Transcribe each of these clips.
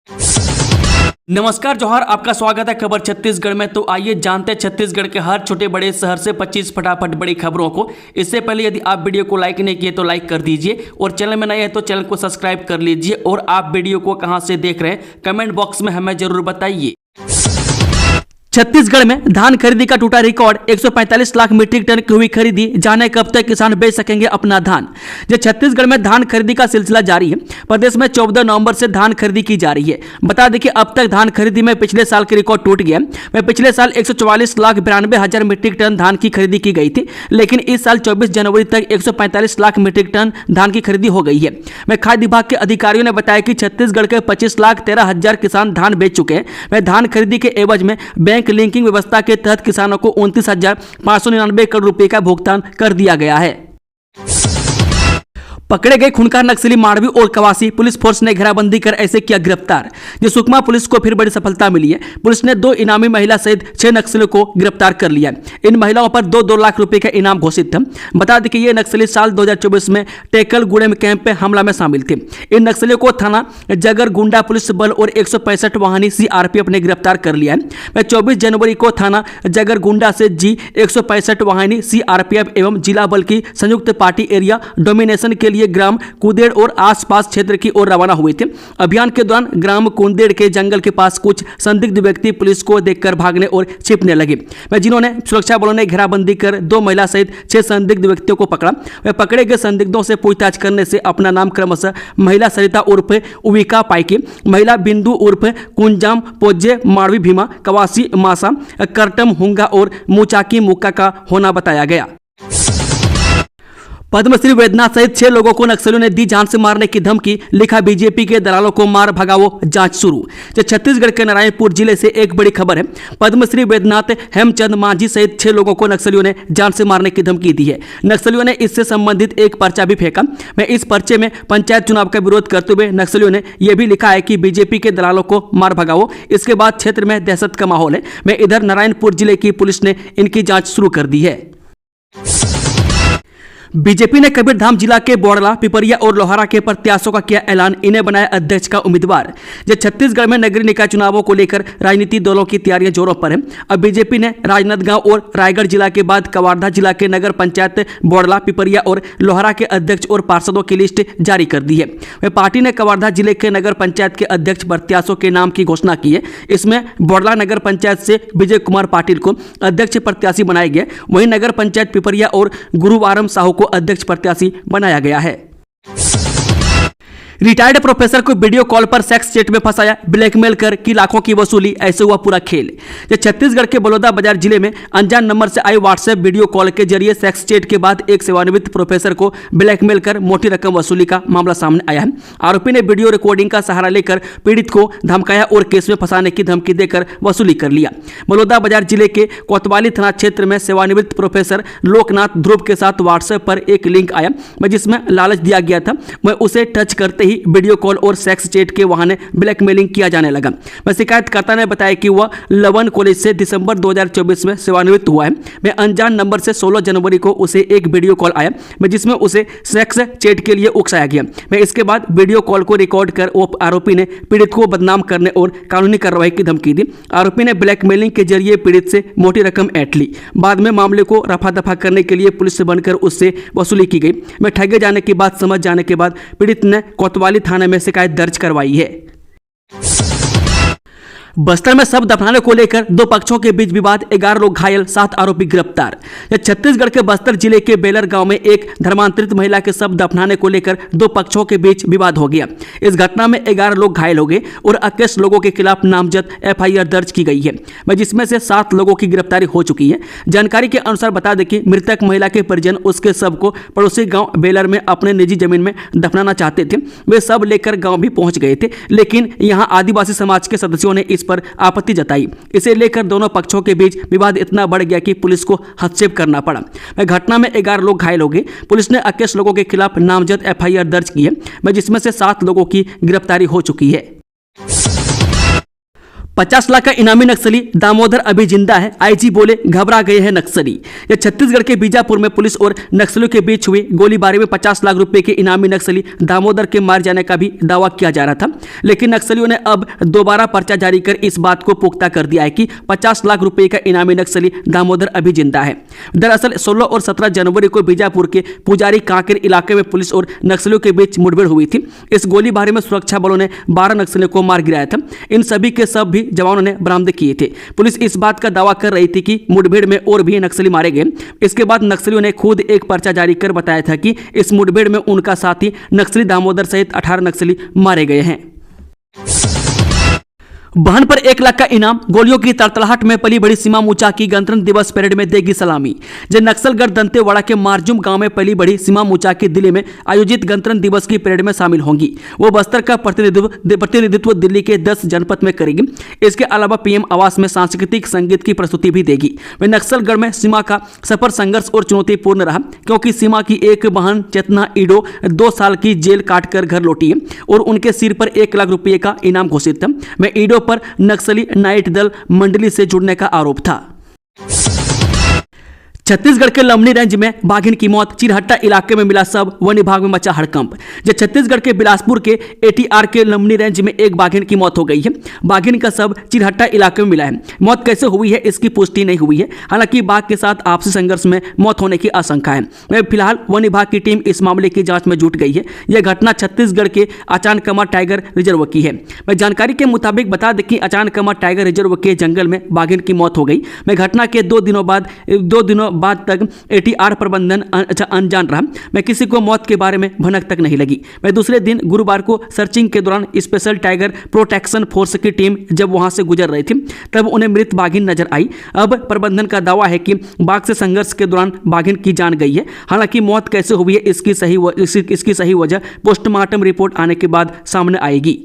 नमस्कार जोहार, आपका स्वागत है खबर छत्तीसगढ़ में। तो आइए जानते हैं छत्तीसगढ़ के हर छोटे बड़े शहर से 25 फटाफट बड़ी खबरों को। इससे पहले यदि आप वीडियो को लाइक नहीं किए तो लाइक कर दीजिए और चैनल में नए हैं तो चैनल को सब्सक्राइब कर लीजिए। और आप वीडियो को कहां से देख रहे हैं कमेंट बॉक्स में हमें जरूर बताइए। छत्तीसगढ़ में धान खरीदी का टूटा रिकॉर्ड, 145 लाख मीट्रिक टन की हुई खरीदी। जाने कब तक किसान बेच सकेंगे अपना धान। जो छत्तीसगढ़ में धान खरीदी का सिलसिला जारी है। प्रदेश में 14 नवंबर से धान खरीदी की जा रही है। बता दें कि अब तक धान खरीदी में पिछले साल के रिकॉर्ड टूट गया। में पिछले साल 144 लाख 92 हजार मीट्रिक टन धान की खरीदी की गई थी, लेकिन इस साल 24 जनवरी तक 145 लाख मीट्रिक टन धान की खरीदी हो गई है। में खाद्य विभाग के अधिकारियों ने बताया कि छत्तीसगढ़ के 25 लाख 13 हजार किसान धान बेच चुके हैं। में धान खरीदी के एवज में बैंक लिंकिंग व्यवस्था के तहत किसानों को 29,599 करोड़ रुपए का भुगतान कर दिया गया है। पकड़े गए खूंखार नक्सली माड़वी और कवासी, पुलिस फोर्स ने घेराबंदी कर ऐसे किया गिरफ्तार। जो सुकमा पुलिस को फिर बड़ी सफलता मिली है। पुलिस ने 2 इनामी महिला सहित 6 नक्सलियों को गिरफ्तार कर लिया। इन महिलाओं पर 2-2 लाख रुपए का इनाम घोषित था। बता दें कि ये नक्सली साल 2024 में टेकल गुड़े कैंप पे हमला में शामिल थे। इन नक्सलियों को थाना जगर गुंडा पुलिस बल और 165 वाहनी सीआरपीएफ ने गिरफ्तार कर लिया है। 24 जनवरी को थाना जगर गुंडा से G165 वाहिनी सीआरपीएफ एवं जिला बल की संयुक्त पार्टी एरिया डोमिनेशन के लिए ग्राम कुंदेड़ और आसपास क्षेत्र की ओर रवाना हुए थे। अभियान के दौरान ग्राम कुंदेड़ के जंगल के पास कुछ संदिग्ध व्यक्ति पुलिस को देखकर भागने और छिपने लगे, जिन्होंने सुरक्षा बलों ने घेराबंदी कर 2 महिला सहित 6 संदिग्ध व्यक्तियों को पकड़ा। वे पकड़े गए संदिग्धों से पूछताछ करने से अपना नाम क्रमशः महिला सरिता उर्फ उविका पाइके, महिला बिंदु उर्फ कुंजाम पोजे माड़वी भीमा कवासी मासा करटम हुंगा और मुचाकी मुक्का का होना बताया गया। पद्मश्री वैद्यनाथ सहित 6 लोगों को नक्सलियों ने दी जान से मारने की धमकी, लिखा बीजेपी के दलालों को मार भगाओ, जांच शुरू। जो छत्तीसगढ़ के नारायणपुर जिले से एक बड़ी खबर है। पद्मश्री वैद्यनाथ हेमचंद मांझी सहित 6 लोगों को नक्सलियों ने जान से मारने की धमकी दी है। नक्सलियों ने इससे संबंधित एक पर्चा भी फेंका। मैं इस पर्चे में पंचायत चुनाव का विरोध करते हुए नक्सलियों ने यह भी लिखा है कि बीजेपी के दलालों को मार भगाओ। इसके बाद क्षेत्र में दहशत का माहौल है। मैं इधर नारायणपुर जिले की पुलिस ने इनकी जांच शुरू कर दी है। बीजेपी ने कबीरधाम जिला के बोड़ला, पिपरिया और लोहारा के प्रत्याशियों का किया ऐलान, इन्हें बनाया अध्यक्ष का उम्मीदवार। जब छत्तीसगढ़ में नगरीय निकाय चुनावों को लेकर राजनीतिक दलों की तैयारियां जोरों पर है। अब बीजेपी ने राजनांदगांव और रायगढ़ जिला के बाद कवर्धा जिला के नगर पंचायत बोड़ला, पिपरिया और लोहारा के अध्यक्ष और पार्षदों की लिस्ट जारी कर दी है। वह पार्टी ने कवर्धा जिले के नगर पंचायत के अध्यक्ष प्रत्याशियों के नाम की घोषणा की है। इसमें बोड़ला नगर पंचायत से विजय कुमार पाटिल को अध्यक्ष प्रत्याशी बनाया गया। वहीं नगर पंचायत पिपरिया और गुरुवारम साहू को अध्यक्ष प्रत्याशी बनाया गया है। रिटायर्ड प्रोफेसर को वीडियो कॉल पर सेक्स चैट में फंसाया, ब्लैकमेल कर की लाखों की वसूली, ऐसे हुआ पूरा खेल। जब छत्तीसगढ़ के बलौदा बाजार जिले में अनजान नंबर से आई व्हाट्सएप वीडियो कॉल के जरिए सेक्स चैट के बाद एक सेवानिवृत्त प्रोफेसर को ब्लैकमेल कर मोटी रकम वसूली का मामला सामने आया है। आरोपी ने वीडियो रिकॉर्डिंग का सहारा लेकर पीड़ित को धमकाया और केस में फंसाने की धमकी देकर वसूली कर लिया। बलौदा बाजार जिले के कोतवाली थाना क्षेत्र में सेवानिवृत्त प्रोफेसर लोकनाथ ध्रुव के साथ व्हाट्सएप पर एक लिंक आया, जिसमें लालच दिया गया था। वह उसे टच करते ही वीडियो कॉल और सेक्स चैट के बहाने ब्लैकमेलिंग किया जाने लगा। शिकायतकर्ता ने बताया कि वह लवन कॉलेज से दिसंबर 2024 में सेवानिवृत्त हुआ है। मैं अनजान नंबर से 16 जनवरी को उसे एक वीडियो कॉल आया, जिसमें उसे सेक्स चैट के लिए उकसाया गया। मैं इसके बाद वीडियो कॉल को रिकॉर्ड कर आरोपी ने पीड़ित को बदनाम करने और कानूनी कार्रवाई की धमकी दी। आरोपी ने ब्लैकमेलिंग के जरिए पीड़ित से मोटी रकम ऐंठ ली। बाद में मामले को रफा दफा करने के लिए पुलिस से बनकर उससे वसूली की गई। मैं ठगे जाने की बात समझ जाने के बाद पीड़ित ने कोतवाली थाने में शिकायत दर्ज करवाई है। बस्तर में शव दफनाने को लेकर 2 पक्षों के बीच विवाद, 11 लोग घायल, 7 आरोपी गिरफ्तार। छत्तीसगढ़ के बस्तर जिले के बेलर गांव में एक धर्मांतरित महिला के शव दफनाने को लेकर 2 पक्षों के बीच विवाद हो गया। इस घटना में 11 लोग घायल हो गए और 21 लोगों के खिलाफ नामजद एफआईआर दर्ज की गई है, जिसमें से 7 लोगों की गिरफ्तारी हो चुकी है। जानकारी के अनुसार बता दें कि मृतक महिला के परिजन उसके शव को पड़ोसी गाँव बेलर में अपने निजी जमीन में दफनाना चाहते थे। वे शव लेकर गाँव भी पहुंच गए थे, लेकिन यहाँ आदिवासी समाज के सदस्यों ने इस पर आपत्ति जताई। इसे लेकर दोनों पक्षों के बीच विवाद इतना बढ़ गया कि पुलिस को हस्तक्षेप करना पड़ा। घटना में 11 लोग घायल हो गए। पुलिस ने 21 लोगों के खिलाफ नामजद एफआईआर दर्ज की है, जिसमें से 7 लोगों की गिरफ्तारी हो चुकी है। 50 लाख का इनामी नक्सली दामोदर अभी जिंदा है, आईजी बोले घबरा गए हैं नक्सली। यह छत्तीसगढ़ के बीजापुर में पुलिस और नक्सलियों के बीच हुई गोलीबारी में 50 लाख रुपए के इनामी नक्सली दामोदर के मार जाने का भी दावा किया जा रहा था, लेकिन नक्सलियों ने अब दोबारा पर्चा जारी कर इस बात को पुख्ता कर दिया है कि 50 लाख रुपए का इनामी नक्सली दामोदर अभी जिंदा है। दरअसल 16 और 17 जनवरी को बीजापुर के पुजारी कांकेर इलाके में पुलिस और नक्सलियों के बीच मुठभेड़ हुई थी। इस गोलीबारी में सुरक्षा बलों ने 12 नक्सलियों को मार गिराया था। इन सभी के सब भी जवानों ने बरामद किए थे। पुलिस इस बात का दावा कर रही थी कि मुठभेड़ में और भी नक्सली मारे गए। इसके बाद नक्सलियों ने खुद एक पर्चा जारी कर बताया था कि इस मुठभेड़ में उनका साथी नक्सली दामोदर सहित 18 नक्सली मारे गए हैं। बहन पर 1 लाख का इनाम, गोलियों की तड़तड़ाहट में पली बड़ी सीमा मूचा की गणतंत्र दिवस परेड में देगी सलामी। जो नक्सलगढ़ दंतेवाड़ा के मारजुम गांव में पली बड़ी सीमा मूचा की दिल्ली में आयोजित गणतंत्र दिवस की परेड में शामिल होंगी। वो बस्तर का प्रतिनिधित्व दिल्ली के 10 जनपद में करेगी। इसके अलावा पीएम आवास में सांस्कृतिक संगीत की प्रस्तुति भी देगी। वे नक्सलगढ़ में सीमा का सफर संघर्ष और चुनौतीपूर्ण रहा, क्योंकि सीमा की एक बहन चेतना ईडो 2 साल की जेल काटकर घर लौटी है और उनके सिर पर 1 लाख रुपए का इनाम घोषित था। वह ईडो पर नक्सली नाइट दल मंडली से जुड़ने का आरोप था। छत्तीसगढ़ के लमनी रेंज में बाघिन की मौत, चिरहट्टा इलाके में मिला शव, वन विभाग में मचा हड़कंप। जब छत्तीसगढ़ के बिलासपुर के एटीआर के लमनी रेंज में एक बाघिन की मौत हो गई है। बाघिन का शव चिरहट्टा इलाके में मिला है। मौत कैसे हुई है इसकी पुष्टि नहीं हुई है। हालांकि बाघ के साथ आपसी संघर्ष में मौत होने की आशंका है। फिलहाल वन विभाग की टीम इस मामले की जांच में जुट गई है। यह घटना छत्तीसगढ़ के अचानकमा टाइगर रिजर्व की है। जानकारी के मुताबिक बता दें कि अचानकमा टाइगर रिजर्व के जंगल में बाघिन की मौत हो गई। घटना के 2 दिनों बाद तक एटीआर प्रबंधन अनजान रहा। मैं किसी को मौत के बारे में भनक तक नहीं लगी। मैं दूसरे दिन गुरुवार को सर्चिंग के दौरान स्पेशल टाइगर प्रोटेक्शन फोर्स की टीम जब वहां से गुजर रही थी, तब उन्हें मृत बाघिन नजर आई। अब प्रबंधन का दावा है कि बाघ से संघर्ष के दौरान बाघिन की जान गई है। हालांकि मौत कैसे हुई है इसकी सही वजह पोस्टमार्टम रिपोर्ट आने के बाद सामने आएगी।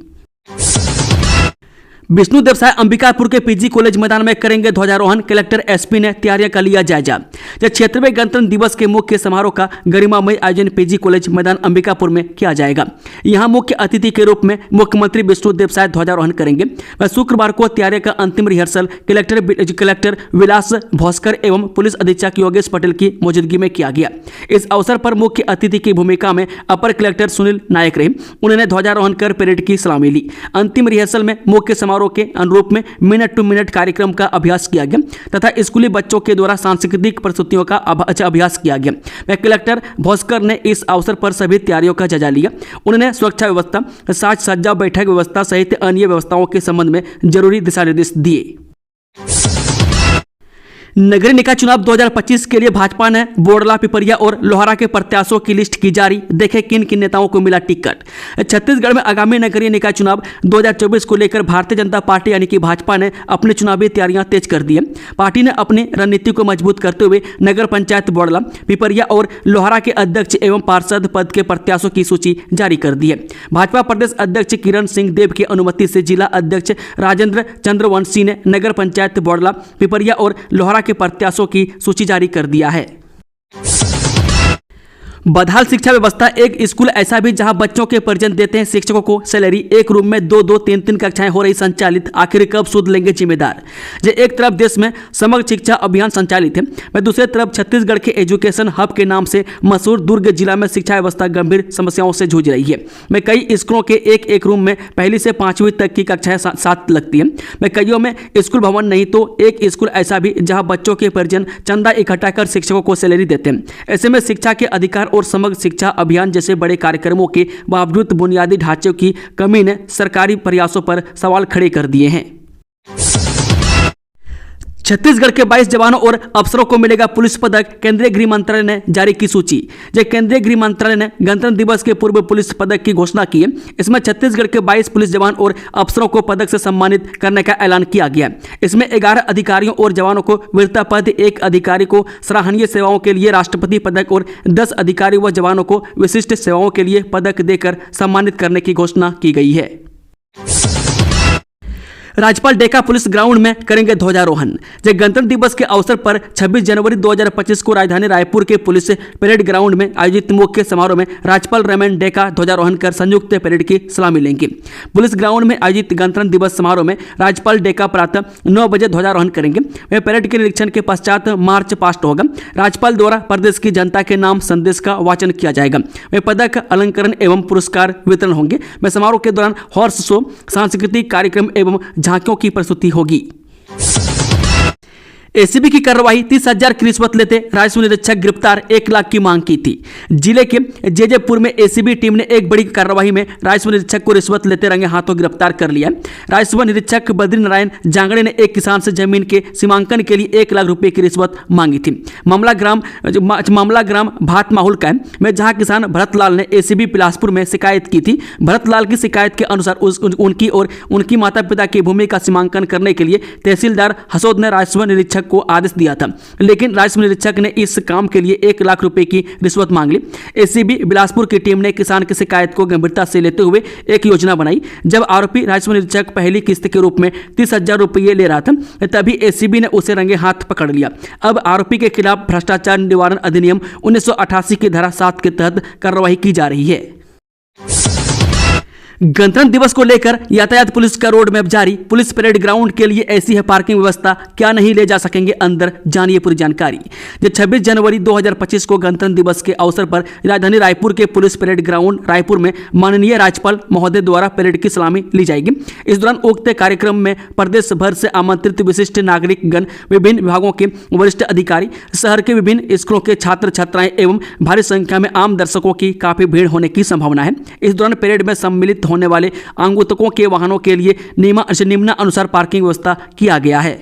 विष्णु देवसाय अंबिकापुर के पीजी कॉलेज मैदान में करेंगे ध्वजारोहण, कलेक्टर एसपी ने तैयारियां का लिया जायजा। 76वें गणतंत्र दिवस के मुख्य समारोह का गरिमामय आयोजन पीजी कॉलेज मैदान अंबिकापुर में किया जाएगा। यहां मुख्य अतिथि के रूप में मुख्यमंत्री विष्णु देवसाय ध्वजारोहण करेंगे। वह शुक्रवार को तैयारियों का अंतिम रिहर्सल कलेक्टर विलास भौस्कर एवं पुलिस अधीक्षक योगेश पटेल की मौजूदगी में किया गया। इस अवसर पर मुख्य अतिथि की भूमिका में अपर कलेक्टर सुनील नायक रहे। उन्होंने ध्वजारोहण कर परेड की सलामी ली। अंतिम रिहर्सल में मुख्य समारोह के अनुरूप में मिनट टू मिनट कार्यक्रम का अभ्यास किया गया तथा स्कूली बच्चों के द्वारा सांस्कृतिक प्रस्तुतियों का अभ्यास किया गया। कलेक्टर भौस्कर ने इस अवसर पर सभी तैयारियों का जायजा लिया। उन्होंने सुरक्षा व्यवस्था, साज सज्जा, बैठक व्यवस्था सहित अन्य व्यवस्थाओं के संबंध में जरूरी दिशा निर्देश दिए। नगरीय निकाय चुनाव 2025 के लिए भाजपा ने बोडला, पिपरिया और लोहारा के प्रत्याशियों की लिस्ट की जारी। देखें किन किन नेताओं को मिला टिकट। छत्तीसगढ़ में आगामी नगरीय निकाय चुनाव 2024 को लेकर भारतीय जनता पार्टी यानी कि भाजपा ने अपनी चुनावी तैयारियां तेज कर दी है। पार्टी ने अपनी रणनीति को मजबूत करते हुए नगर पंचायत बोडला, पिपरिया और लोहारा के अध्यक्ष एवं पार्षद पद के प्रत्याशियों की सूची जारी कर दी है। भाजपा प्रदेश अध्यक्ष किरण सिंह देव की अनुमति से जिला अध्यक्ष राजेंद्र चंद्रवंशी ने नगर पंचायत बोडला, पिपरिया और लोहारा के प्रत्याशियों की सूची जारी कर दिया है। बदहाल शिक्षा व्यवस्था, एक स्कूल ऐसा भी जहां बच्चों के परिजन देते हैं शिक्षकों को सैलरी। एक रूम में 2-2, 3-3 कक्षाएं हो रही संचालित। आखिर कब सुध लेंगे जिम्मेदार। जो एक तरफ देश में समग्र शिक्षा अभियान संचालित है, वह दूसरी तरफ छत्तीसगढ़ के एजुकेशन हब के नाम से मशहूर दुर्ग जिला में शिक्षा व्यवस्था गंभीर समस्याओं से जूझ रही है। मैं कई स्कूलों के एक रूम में 1 से 5वीं तक की कक्षाएं साथ लगती हैं। मैं कईयों में स्कूल भवन नहीं तो एक स्कूल ऐसा भी जहाँ बच्चों के परिजन चंदा इकट्ठा कर शिक्षकों को सैलरी देते हैं। ऐसे में शिक्षा के अधिकार और समग्र शिक्षा अभियान जैसे बड़े कार्यक्रमों के बावजूद बुनियादी ढांचे की कमी ने सरकारी प्रयासों पर सवाल खड़े कर दिए हैं। छत्तीसगढ़ के 22 जवानों और अफसरों को मिलेगा पुलिस पदक, केंद्रीय गृह मंत्रालय ने जारी की सूची। जब केंद्रीय गृह मंत्रालय ने गणतंत्र दिवस के पूर्व पुलिस पदक की घोषणा की है। इसमें छत्तीसगढ़ के 22 पुलिस जवान और अफसरों को पदक से सम्मानित करने का ऐलान किया गया। इसमें 11 अधिकारियों और जवानों को वीरता पद, 1 अधिकारी को सराहनीय सेवाओं के लिए राष्ट्रपति पदक और 10 अधिकारी व जवानों को विशिष्ट सेवाओं के लिए पदक देकर सम्मानित करने की घोषणा की गई है। राज्यपाल डेका पुलिस ग्राउंड में करेंगे ध्वजारोहण। जब गणतंत्र दिवस के अवसर पर 26 जनवरी 2025 को राजधानी रायपुर के पुलिस परेड ग्राउंड में आयोजित मुख्य समारोह में राज्यपाल रमेन डेका ध्वजारोहण कर संयुक्त परेड की सलामी लेंगे। पुलिस ग्राउंड में आयोजित गणतंत्र दिवस समारोह में राज्यपाल डेका प्रातः 9 बजे ध्वजारोहण करेंगे। वह परेड के निरीक्षण के पश्चात मार्च पास्ट होगा। राज्यपाल द्वारा प्रदेश की जनता के नाम संदेश का वाचन किया जाएगा। वह पदक, अलंकरण एवं पुरस्कार वितरण होंगे। वह समारोह के दौरान हॉर्स शो, सांस्कृतिक कार्यक्रम एवं झांकियों की प्रस्तुति होगी। एसीबी की कार्रवाई, 30,000 की रिश्वत लेते राजस्व निरीक्षक गिरफ्तार, 1 लाख की मांग की थी। जिले के जेजेपुर में एसीबी टीम ने एक बड़ी कार्रवाई में राजस्व निरीक्षक को रिश्वत लेते रंगे हाथों गिरफ्तार कर लिया। राजस्व निरीक्षक बद्री नारायण जांगड़े ने एक किसान से जमीन के सीमांकन के लिए 1 लाख रुपए की रिश्वत मांगी थी। मामला ग्राम भात माहौल का है, में जहां किसान भरतलाल ने एसीबी बिलासपुर में शिकायत की थी। भरतलाल की शिकायत के अनुसार उनकी और उनकी माता पिता की भूमि का सीमांकन करने के लिए तहसीलदार हसोद ने राजस्व निरीक्षक को आदेश दिया था, लेकिन राजस्व निरीक्षक ने इस काम के लिए 1 लाख रुपए की रिश्वत मांग ली। एसीबी बिलासपुर की टीम ने किसान की शिकायत को गंभीरता से लेते हुए एक योजना बनाई। जब आरोपी राजस्व निरीक्षक पहली किस्त के रूप में 30,000 रुपये ले रहा था, तभी एसीबी ने उसे रंगे हाथ पकड़ लिया। अब आरोपी के खिलाफ भ्रष्टाचार निवारण अधिनियम 1988 की धारा 7 के तहत कार्रवाई की जा रही है। गणतंत्र दिवस को लेकर यातायात पुलिस का रोड मैप जारी। पुलिस परेड ग्राउंड के लिए ऐसी है पार्किंग व्यवस्था, क्या नहीं ले जा सकेंगे अंदर, जानिए पूरी जानकारी। 26 जनवरी 2025 को गणतंत्र दिवस के अवसर पर राजधानी रायपुर के पुलिस परेड ग्राउंड रायपुर में माननीय राज्यपाल महोदय द्वारा परेड की सलामी ली जाएगी। इस दौरान उक्त कार्यक्रम में प्रदेश भर से आमंत्रित विशिष्ट नागरिकगण, विभिन्न विभागों के वरिष्ठ अधिकारी, शहर के विभिन्न स्कूलों के छात्र छात्राएं एवं भारी संख्या में आम दर्शकों की काफी भीड़ होने की संभावना है। इस दौरान परेड में सम्मिलित होने वाले आगंतुकों के वाहनों के लिए निम्नानुसार पार्किंग व्यवस्था किया गया है।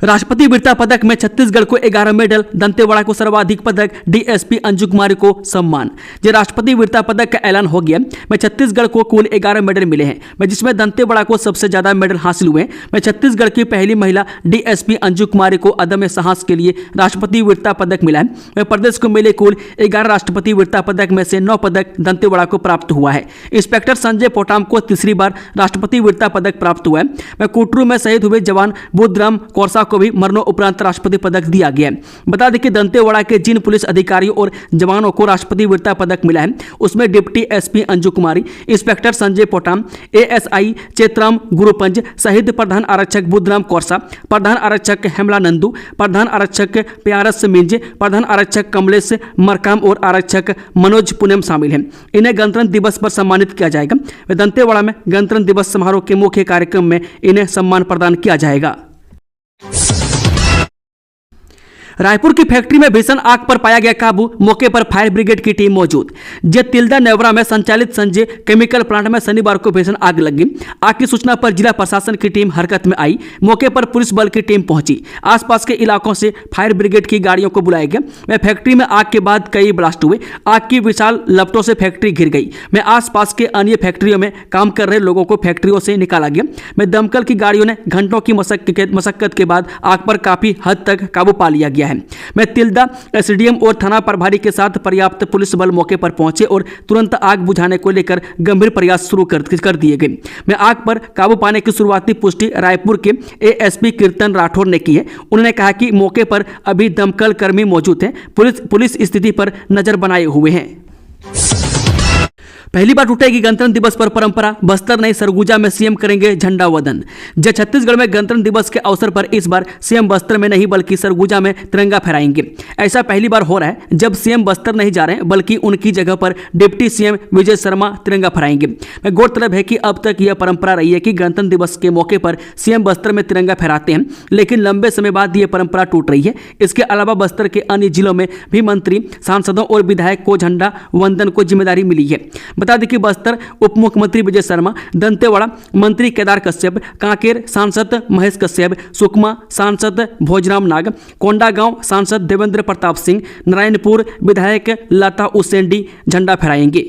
राष्ट्रपति वीरता पदक में छत्तीसगढ़ को 11 मेडल, दंतेवाड़ा को सर्वाधिक पदक, डीएसपी अंजू कुमारी को सम्मान। जो राष्ट्रपति वीरता पदक का ऐलान हो गया। में छत्तीसगढ़ को कुल 11 मेडल मिले हैं, में जिसमें दंतेवाड़ा को सबसे ज्यादा मेडल हासिल हुए। में छत्तीसगढ़ की पहली महिला डीएसपी अंजू कुमारी को अदम्य साहस के लिए राष्ट्रपति वीरता पदक मिला है। में प्रदेश को मिले कुल 11 राष्ट्रपति वीरता पदक में से 9 पदक दंतेवाड़ा को प्राप्त हुआ है। इंस्पेक्टर संजय पोटाम को तीसरी बार राष्ट्रपति वीरता पदक प्राप्त हुआ है। में कुटरू में शहीद हुए जवान बुद्धराम कोरसा को भी मरणोपरांत राष्ट्रपति पदक दिया गया है। बता दें कि दंतेवाड़ा के जिन पुलिस अधिकारियों और जवानों को राष्ट्रपति वीरता पदक मिला है, उसमें डिप्टी एसपी अंजू कुमारी, इंस्पेक्टर संजय पोटाम, एएसआई चेतराम गुरुपंज, शहीद प्रधान आरक्षक बुद्धराम कोरसा, प्रधान आरक्षक हेमला नंदू, प्रधान आरक्षक प्यारस मिंज, प्रधान आरक्षक कमलेश मरकाम और आरक्षक मनोज पुनेम शामिल हैं। इन्हें गणतंत्र दिवस पर सम्मानित किया जाएगा। दंतेवाड़ा में गणतंत्र दिवस समारोह के मुख्य कार्यक्रम में इन्हें सम्मान प्रदान किया जाएगा। रायपुर की फैक्ट्री में भीषण आग पर पाया गया काबू, मौके पर फायर ब्रिगेड की टीम मौजूद। तिल्दा नेवरा में संचालित संजय केमिकल प्लांट में शनिवार को भीषण आग लगी। आग की सूचना पर जिला प्रशासन की टीम हरकत में आई। मौके पर पुलिस बल की टीम पहुंची। आसपास के इलाकों से फायर ब्रिगेड की गाड़ियों को बुलाया गया। वह फैक्ट्री में आग के बाद कई ब्लास्ट हुए। आग की विशाल लपटों से फैक्ट्री घिर गई। में आसपास के अन्य फैक्ट्रियों में काम कर रहे लोगों को फैक्ट्रियों से निकाला गया। में दमकल की गाड़ियों ने घंटों की मशक्कत के बाद आग पर काफी हद तक काबू पा लिया गया है। में तिल्दा एसडीएम और थाना प्रभारी के साथ पर्याप्त पुलिस बल मौके पर पहुंचे और तुरंत आग बुझाने को लेकर गंभीर प्रयास शुरू कर दिए गए। में आग पर काबू पाने की शुरुआती पुष्टि रायपुर के एएसपी कीर्तन राठौर ने की है। उन्होंने कहा कि मौके पर अभी दमकल कर्मी मौजूद हैं। पुलिस स्थिति पर नजर बनाए हुए हैं। पहली बार टूटेगी गणतंत्र दिवस पर परंपरा, बस्तर नहीं सरगुजा में सीएम करेंगे झंडा वंदन। जब छत्तीसगढ़ में गणतंत्र दिवस के अवसर पर इस बार सीएम बस्तर में नहीं बल्कि सरगुजा में तिरंगा फहराएंगे। ऐसा पहली बार हो रहा है जब सीएम बस्तर नहीं जा रहे हैं बल्कि उनकी जगह पर डिप्टी सीएम विजय शर्मा तिरंगा फहराएंगे। गौरतलब है कि अब तक यह परंपरा रही है कि गणतंत्र दिवस के मौके पर सीएम बस्तर में तिरंगा फहराते हैं, लेकिन लंबे समय बाद यह परंपरा टूट रही है। इसके अलावा बस्तर के अन्य जिलों में भी मंत्री, सांसदों और विधायक को झंडा वंदन को जिम्मेदारी मिली है। बता दें कि बस्तर उप मुख्यमंत्री विजय शर्मा, दंतेवाड़ा मंत्री केदार कश्यप, कांकेर सांसद महेश कश्यप, सुकमा सांसद भोजराम नाग, कोंडागांव सांसद देवेंद्र प्रताप सिंह, नारायणपुर विधायक लता उसेंडी झंडा फहराएंगे।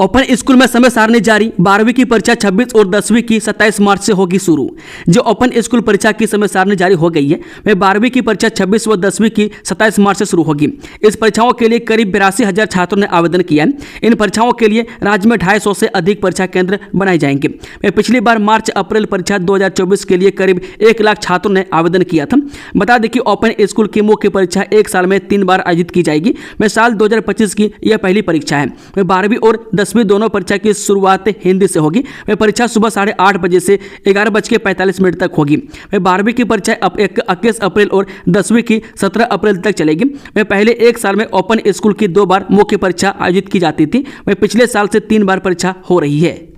ओपन स्कूल में समय सारणी जारी। 12वीं की परीक्षा 26 और 10वीं की 27 मार्च से होगी शुरू। जो ओपन स्कूल परीक्षा की समय सारणी जारी हो गई है, वह 12वीं की परीक्षा 26 व 10वीं की 27 मार्च से शुरू होगी। इस परीक्षाओं के लिए करीब 82,000 छात्रों ने आवेदन किया है। इन परीक्षाओं के लिए राज्य में 250 से अधिक परीक्षा केंद्र बनाए जाएंगे। वह पिछली बार मार्च अप्रैल परीक्षा 2024 के लिए करीब 1 लाख छात्रों ने आवेदन किया था। बता दें कि ओपन स्कूल की मुख्य परीक्षा एक साल में 3 बार आयोजित की जाएगी। वह साल 2025 की यह पहली परीक्षा है। वह 12वीं और 10वीं दोनों परीक्षा की शुरुआत हिंदी से होगी। वह परीक्षा सुबह 8:30 बजे से 11:45 तक होगी। वह 12वीं की परीक्षा 21 अप्रैल और 10वीं की 17 अप्रैल तक चलेगी। वह पहले एक साल में ओपन स्कूल की 2 बार मुख्य परीक्षा आयोजित की जाती थी। वह पिछले साल से 3 बार परीक्षा हो रही है।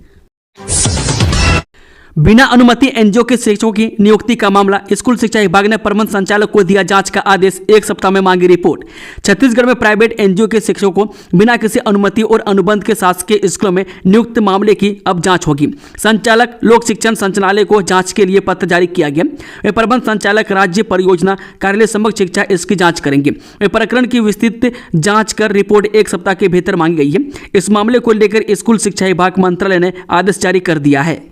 बिना अनुमति एनजीओ के शिक्षकों की नियुक्ति का मामला। स्कूल शिक्षा विभाग ने प्रबंध संचालक को दिया जांच का आदेश। 1 सप्ताह में मांगी रिपोर्ट। छत्तीसगढ़ में प्राइवेट एनजीओ के शिक्षकों को बिना किसी अनुमति और अनुबंध के शासकीय स्कूलों में नियुक्त मामले की अब जांच होगी। संचालक लोक शिक्षण संचालनालय को जांच के लिए पत्र जारी किया गया। वे प्रबंध संचालक राज्य परियोजना कार्यालय समग्र शिक्षा इसकी जांच करेंगे। वे प्रकरण की विस्तृत जांच कर रिपोर्ट 1 सप्ताह के भीतर मांगी गई है। इस मामले को लेकर स्कूल शिक्षा विभाग मंत्रालय ने आदेश जारी कर दिया है।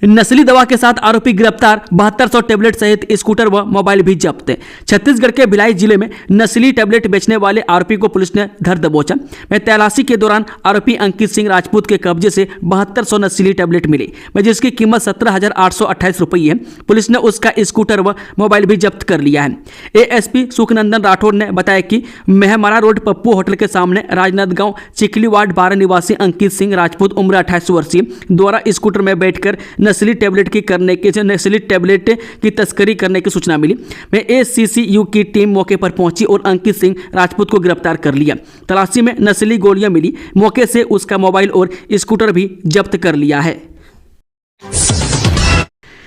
नस्ली दवा के साथ आरोपी गिरफ्तार। 7200 टेबलेट सहित स्कूटर व मोबाइल भी जब्त। छत्तीसगढ़ के भिलाई जिले में नस्ली टेबलेट बेचने वाले आरोपी को पुलिस ने धर दबोचा। में तलाशी के दौरान आरोपी अंकित सिंह राजपूत के कब्जे से 7200 नस्ली टेबलेट मिले, जिसकी कीमत 17,828 रुपये है। पुलिस ने उसका स्कूटर व मोबाइल भी जब्त कर लिया है। एएसपी सुखनंदन राठौर ने बताया कि मेहमारा रोड पप्पू होटल के सामने राजनांदगांव चिखली वार्ड 12 निवासी अंकित सिंह राजपूत उम्र 28 वर्षीय द्वारा स्कूटर में बैठकर नस्ली टेबलेट की तस्करी करने की सूचना मिली। में एसीसीयू की टीम मौके पर पहुंची और अंकित सिंह राजपूत को गिरफ्तार कर लिया। तलाशी में नस्ली गोलियां मिली। मौके से उसका मोबाइल और स्कूटर भी जब्त कर लिया है।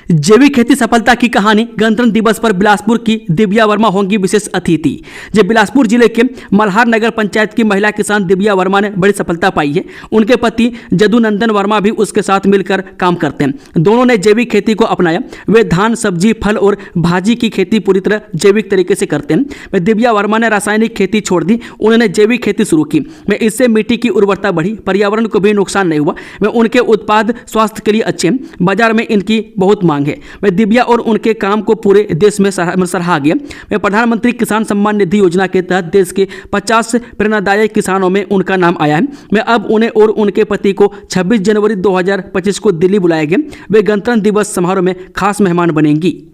जैविक खेती सफलता की कहानी। गणतंत्र दिवस पर बिलासपुर की दिव्या वर्मा होंगी विशेष अतिथि। जब बिलासपुर जिले के मल्हार नगर पंचायत की महिला किसान दिव्या वर्मा ने बड़ी सफलता पाई है। उनके पति जदुनंदन वर्मा भी उसके साथ मिलकर काम करते हैं। दोनों ने जैविक खेती को अपनाया। वे धान, सब्जी, फल और भाजी की खेती पूरी तरह जैविक तरीके से करते हैं। दिव्या वर्मा ने रासायनिक खेती छोड़ दी। उन्होंने जैविक खेती शुरू की। इससे मिट्टी की उर्वरता बढ़ी, पर्यावरण को भी नुकसान नहीं हुआ। उनके उत्पाद स्वास्थ्य के लिए अच्छे हैं। बाजार में इनकी बहुत है। वह दिव्या और उनके काम को पूरे देश में सराहा गया। वह प्रधानमंत्री किसान सम्मान निधि योजना के तहत देश के 50 प्रेरणादायक किसानों में उनका नाम आया है। मैं अब उन्हें और उनके पति को 26 जनवरी 2025 को दिल्ली बुलाया गया। वे गणतंत्र दिवस समारोह में खास मेहमान बनेंगी।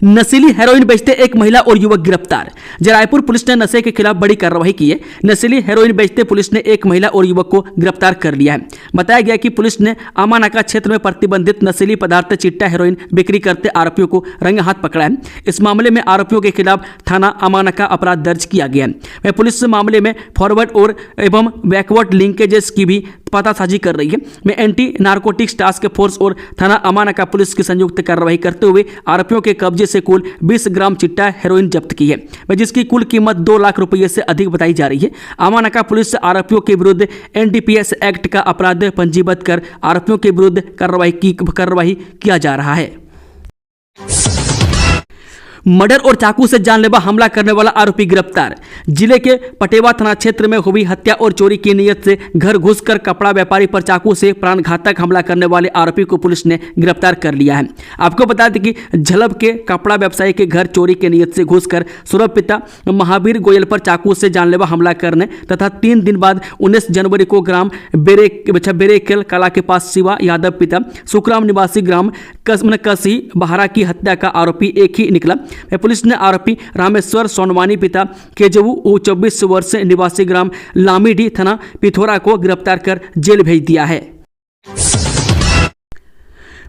नशीली हेरोइन बेचते एक महिला और युवक गिरफ्तार। रायपुर पुलिस ने नशे के खिलाफ बड़ी कार्रवाई की है। नशीली हेरोइन बेचते पुलिस ने एक महिला और युवक को गिरफ्तार कर लिया है। बताया गया कि पुलिस ने आमानाका क्षेत्र में प्रतिबंधित नशीली पदार्थ चिट्टा हेरोइन बिक्री करते आरोपियों को रंगे हाथ पकड़ा है। इस मामले में आरोपियों के खिलाफ थाना आमानाका अपराध दर्ज किया गया है। वह पुलिस मामले में फॉरवर्ड और एवं बैकवर्ड लिंकेजेस की भी पतासाजी कर रही है। में एंटी नारकोटिक्स टास्क फोर्स और थाना अमानाका पुलिस की संयुक्त कार्रवाई करते हुए आरोपियों के कब्जे से कुल 20 ग्राम चिट्टा हेरोइन जब्त की है, जिसकी कुल कीमत 2 लाख रुपये से अधिक बताई जा रही है। अमानाका पुलिस आरोपियों के विरुद्ध एनडीपीएस एक्ट का अपराध पंजीबद्ध कर आरोपियों के विरुद्ध कार्रवाई किया जा रहा है। मर्डर और चाकू से जानलेवा हमला करने वाला आरोपी गिरफ्तार। जिले के पटेवा थाना क्षेत्र में हुई हत्या और चोरी की नीयत से घर घुसकर कपड़ा व्यापारी पर चाकू से प्राणघातक हमला करने वाले आरोपी को पुलिस ने गिरफ्तार कर लिया है। आपको बता दें कि झलब के कपड़ा व्यवसायी के घर चोरी की नीयत से घुसकर सूरभ पिता महावीर गोयल पर चाकू से जानलेवा हमला करने तथा 3 दिन बाद 19 जनवरी को ग्राम बेरेकेल कला के पास शिवा यादव पिता सुखराम निवासी ग्राम कसी बहारा की हत्या का आरोपी एक ही निकला। पुलिस ने आरोपी रामेश्वर सोनवानी पिता केजवू 24 वर्ष निवासी ग्राम लामीडी थाना पिथौरा को गिरफ्तार कर जेल भेज दिया है।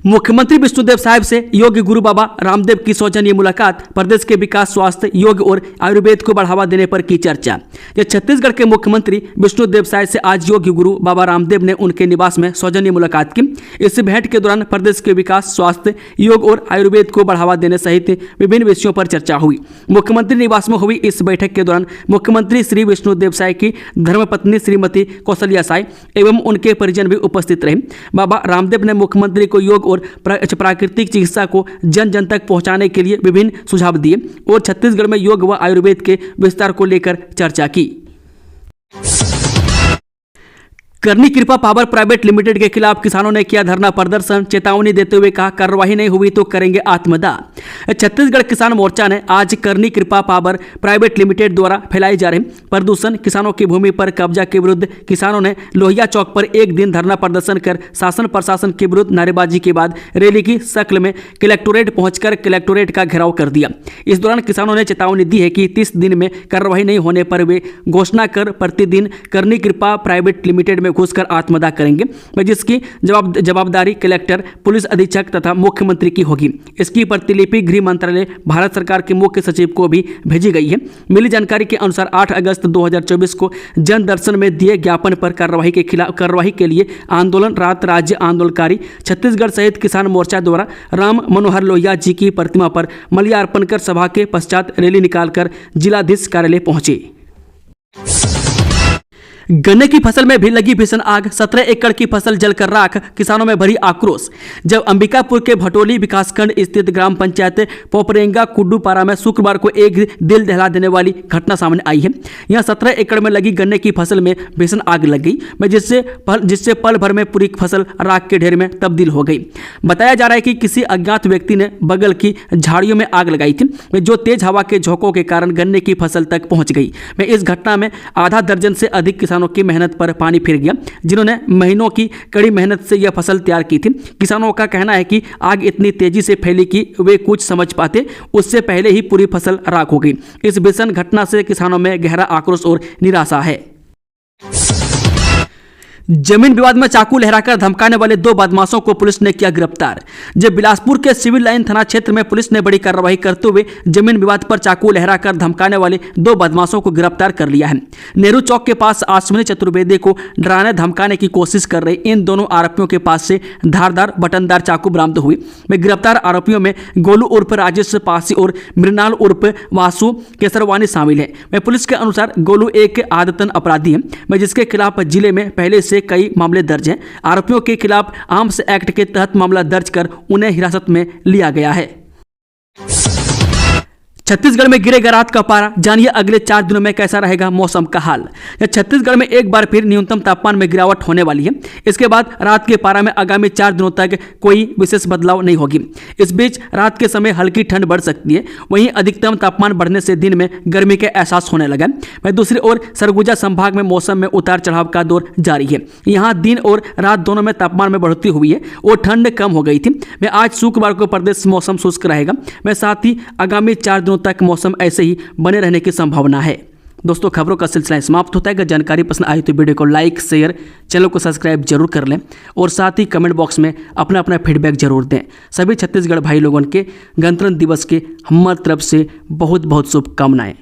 मुख्यमंत्री विष्णुदेव साहब से योग गुरु बाबा रामदेव की सौजन्य मुलाकात। प्रदेश के विकास, स्वास्थ्य, योग और आयुर्वेद को बढ़ावा देने पर की चर्चा। छत्तीसगढ़ के मुख्यमंत्री विष्णुदेव साय से आज योग गुरु बाबा रामदेव ने उनके निवास में सौजन्य मुलाकात की। इस भेंट के दौरान प्रदेश के विकास, स्वास्थ्य, योग और आयुर्वेद को बढ़ावा देने सहित विभिन्न विषयों पर चर्चा हुई। मुख्यमंत्री निवास में हुई इस बैठक के दौरान मुख्यमंत्री श्री विष्णुदेव साय की धर्मपत्नी श्रीमती कौशल्या साय एवं उनके परिजन भी उपस्थित रहे। बाबा रामदेव ने मुख्यमंत्री को योग और प्राकृतिक चिकित्सा को जन जन तक पहुंचाने के लिए विभिन्न सुझाव दिए और छत्तीसगढ़ में योग व आयुर्वेद के विस्तार को लेकर चर्चा की। करनी कृपा पावर प्राइवेट लिमिटेड के खिलाफ किसानों ने किया धरना प्रदर्शन। चेतावनी देते हुए कहा, कार्रवाई नहीं हुई तो करेंगे आत्मदाह। छत्तीसगढ़ किसान मोर्चा ने आज करनी कृपा पावर प्राइवेट लिमिटेड द्वारा फैलाई जा रही प्रदूषण, किसानों की भूमि पर कब्जा के विरुद्ध किसानों ने लोहिया चौक पर एक दिन धरना प्रदर्शन कर शासन प्रशासन के विरुद्ध नारेबाजी के बाद रैली की शक्ल में कलेक्टोरेट पहुंचकर कलेक्टोरेट का घेराव कर दिया। इस दौरान किसानों ने चेतावनी दी है कि 30 दिन में कार्रवाई नहीं होने पर वे घोषणा कर प्रतिदिन करनी कृपा प्राइवेट लिमिटेड में घुसकर आत्मदाह करेंगे, जिसकी जवाबदारी कलेक्टर, पुलिस अधीक्षक तथा मुख्यमंत्री की होगी। इसकी प्रतिलिपि गृह मंत्रालय, भारत सरकार के मुख्य सचिव को भी भेजी गई है। मिली जानकारी के अनुसार 8 अगस्त 2024 को जन दर्शन में दिए ज्ञापन पर कार्रवाई के लिए आंदोलन रात राज्य आंदोलनकारी छत्तीसगढ़ सहित किसान मोर्चा द्वारा राम मनोहर लोहिया जी की प्रतिमा पर माल्यार्पण कर सभा के पश्चात रैली निकालकर जिलाधीश कार्यालय पहुंचे। गन्ने की फसल में भी लगी भीषण आग, 17 एकड़ की फसल जलकर राख, किसानों में भरी आक्रोश। जब अंबिकापुर के भटोली विकासखंड स्थित ग्राम पंचायत पोपरेंगा कुड्डूपारा में शुक्रवार को एक दिल दहला देने वाली घटना सामने आई है। यहां 17 एकड़ में लगी गन्ने की फसल में भीषण आग लग गई, जिससे पल भर में पूरी फसल राख के ढेर में तब्दील हो गई। बताया जा रहा है कि किसी अज्ञात व्यक्ति ने बगल की झाड़ियों में आग लगाई थी, जो तेज हवा के झोंकों के कारण गन्ने की फसल तक पहुंच गई। इस घटना में आधा दर्जन से अधिक किसानों की मेहनत पर पानी फिर गया, जिन्होंने महीनों की कड़ी मेहनत से यह फसल तैयार की थी। किसानों का कहना है कि आग इतनी तेजी से फैली कि वे कुछ समझ पाते उससे पहले ही पूरी फसल राख हो गई। इस भीषण घटना से किसानों में गहरा आक्रोश और निराशा है। जमीन विवाद में चाकू लहराकर धमकाने वाले 2 बदमाशों को पुलिस ने किया गिरफ्तार। जब बिलासपुर के सिविल लाइन थाना क्षेत्र में पुलिस ने बड़ी कार्रवाई करते हुए जमीन विवाद पर चाकू लहराकर धमकाने वाले 2 बदमाशों को गिरफ्तार कर लिया है। नेहरू चौक के पास अश्विनी चतुर्वेदी को डराने धमकाने की कोशिश कर रहे इन दोनों आरोपियों के पास से धारदार बटनदार चाकू बरामद हुई। गिरफ्तार आरोपियों में गोलू उर्फ राजेश पासी और मृणाल उर्फ वासु केसरवानी शामिल है। पुलिस के अनुसार गोलू एक आदतन अपराधी है, जिसके खिलाफ जिले में पहले से कई मामले दर्ज हैं। आरोपियों के खिलाफ आर्म्स एक्ट के तहत मामला दर्ज कर उन्हें हिरासत में लिया गया है। छत्तीसगढ़ में गिरेगा रात का पारा, जानिए अगले 4 दिनों में कैसा रहेगा मौसम का हाल। छत्तीसगढ़ में एक बार फिर न्यूनतम तापमान में गिरावट होने वाली है। इसके बाद रात के पारा में आगामी 4 दिनों तक कोई विशेष बदलाव नहीं होगी। इस बीच रात के समय हल्की ठंड बढ़ सकती है, वहीं अधिकतम तापमान बढ़ने से दिन में गर्मी के एहसास होने लगा है। दूसरी ओर सरगुजा संभाग में मौसम में उतार चढ़ाव का दौर जारी है। यहाँ दिन और रात दोनों में तापमान में बढ़ोतरी हुई है और ठंड कम हो गई थी। आज शुक्रवार को प्रदेश मौसम शुष्क रहेगा। साथ ही आगामी 4 दिनों तक मौसम ऐसे ही बने रहने की संभावना है। दोस्तों, खबरों का सिलसिला समाप्त होता है। अगर जानकारी पसंद आई तो वीडियो को लाइक, शेयर, चैनल को सब्सक्राइब जरूर कर लें और साथ ही कमेंट बॉक्स में अपना फीडबैक जरूर दें। सभी छत्तीसगढ़ भाई लोगों के गणतंत्र दिवस के हमारी तरफ से बहुत बहुत शुभकामनाएं।